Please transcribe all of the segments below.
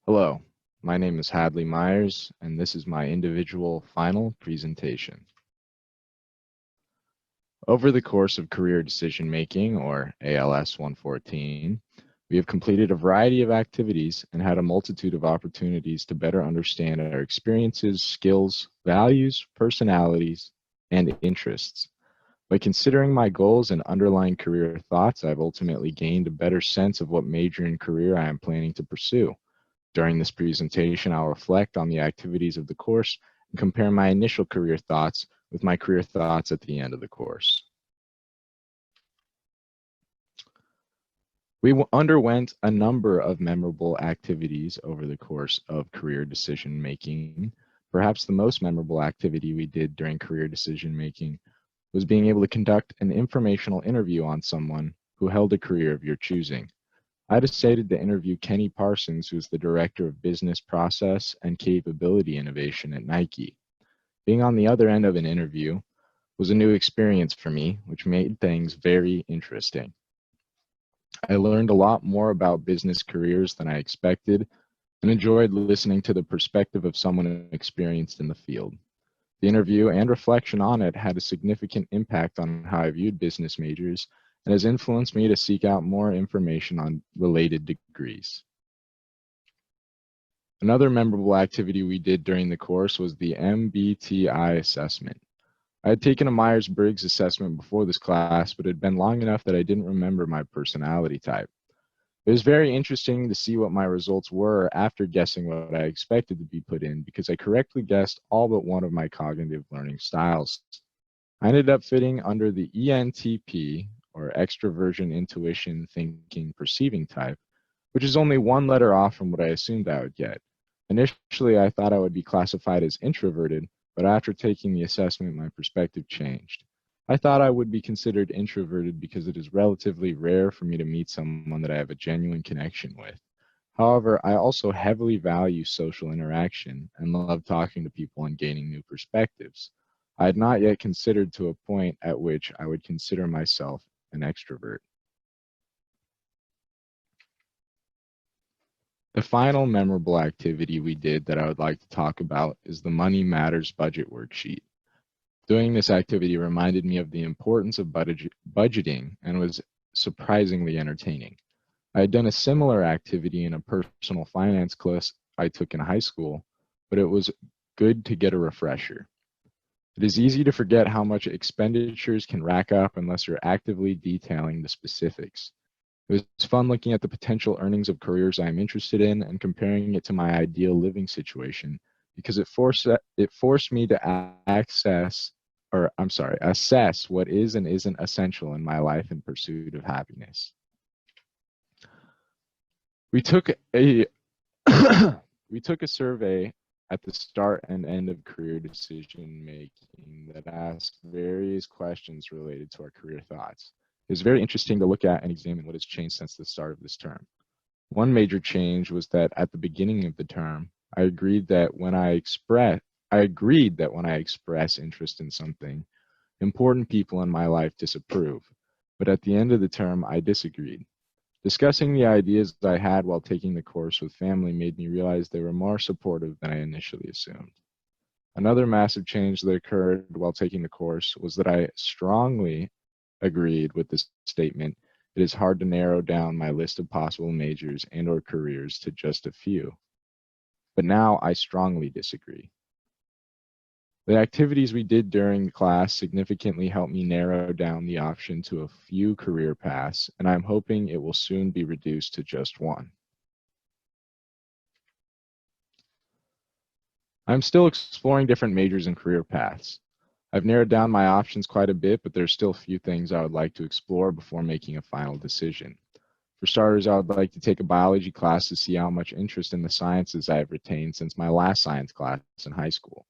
Hello, my name is Hadley Myers, and this is my individual final presentation. Over the course of career decision making, or ALS 114, we have completed a variety of activities and had a multitude of opportunities to better understand our experiences, skills, values, personalities, and interests. By considering my goals and underlying career thoughts, I've ultimately gained a better sense of what major and career I am planning to pursue. During this presentation, I'll reflect on the activities of the course and compare my initial career thoughts with my career thoughts at the end of the course. We underwent a number of memorable activities over the course of career decision making. Perhaps the most memorable activity we did during career decision making was being able to conduct an informational interview on someone who held a career of your choosing. I decided to interview Kenny Parsons, who is the Director of Business Process and Capability Innovation at Nike. Being on the other end of an interview was a new experience for me, which made things very interesting. I learned a lot more about business careers than I expected and enjoyed listening to the perspective of someone experienced in the field. The interview and reflection on it had a significant impact on how I viewed business majors and has influenced me to seek out more information on related degrees. Another memorable activity we did during the course was the MBTI assessment. I had taken a Myers-Briggs assessment before this class, but it had been long enough that I didn't remember my personality type. It was very interesting to see what my results were after guessing what I expected to be put in, because I correctly guessed all but one of my cognitive learning styles. I ended up fitting under the ENTP, or extroversion, intuition, thinking, perceiving type, which is only one letter off from what I assumed I would get. Initially, I thought I would be classified as introverted, but after taking the assessment, my perspective changed. I thought I would be considered introverted because it is relatively rare for me to meet someone that I have a genuine connection with. However, I also heavily value social interaction and love talking to people and gaining new perspectives. I had not yet considered to a point at which I would consider myself an extrovert. The final memorable activity we did that I would like to talk about is the Money Matters budget worksheet. Doing this activity reminded me of the importance of budgeting and was surprisingly entertaining. I had done a similar activity in a personal finance class I took in high school, but it was good to get a refresher. It is easy to forget how much expenditures can rack up unless you're actively detailing the specifics. It was fun looking at the potential earnings of careers I am interested in and comparing it to my ideal living situation, because it forced me to assess what is and isn't essential in my life in pursuit of happiness. We took a we took a survey at the start and end of career decision making that asked various questions related to our career thoughts. It was very interesting to look at and examine what has changed since the start of this term. One major change was that at the beginning of the term, I agreed that when I express interest in something, important people in my life disapprove. But at the end of the term, I disagreed. Discussing the ideas I had while taking the course with family made me realize they were more supportive than I initially assumed. Another massive change that occurred while taking the course was that I strongly agreed with the statement, "It is hard to narrow down my list of possible majors and/or careers to just a few." But now I strongly disagree. The activities we did during the class significantly helped me narrow down the option to a few career paths, and I'm hoping it will soon be reduced to just one. I'm still exploring different majors and career paths. I've narrowed down my options quite a bit, but there's still a few things I would like to explore before making a final decision. For starters, I would like to take a biology class to see how much interest in the sciences I have retained since my last science class in high school.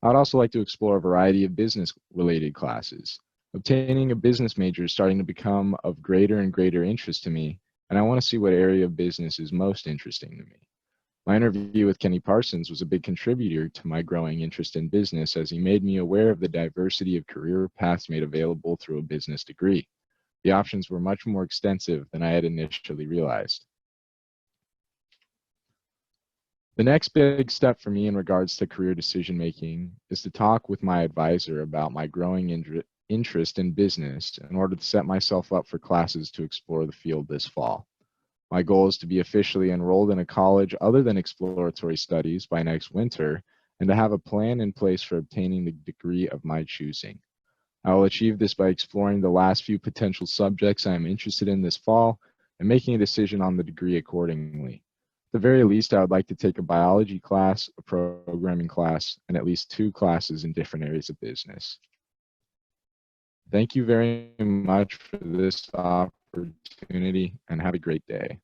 I would also like to explore a variety of business-related classes. Obtaining a business major is starting to become of greater and greater interest to me, and I want to see what area of business is most interesting to me. My interview with Kenny Parsons was a big contributor to my growing interest in business, as he made me aware of the diversity of career paths made available through a business degree. The options were much more extensive than I had initially realized. The next big step for me in regards to career decision making is to talk with my advisor about my growing interest in business in order to set myself up for classes to explore the field this fall. My goal is to be officially enrolled in a college other than exploratory studies by next winter and to have a plan in place for obtaining the degree of my choosing. I will achieve this by exploring the last few potential subjects I am interested in this fall and making a decision on the degree accordingly. At the very least, I would like to take a biology class, a programming class, and at least 2 classes in different areas of business. Thank you very much for this opportunity and have a great day.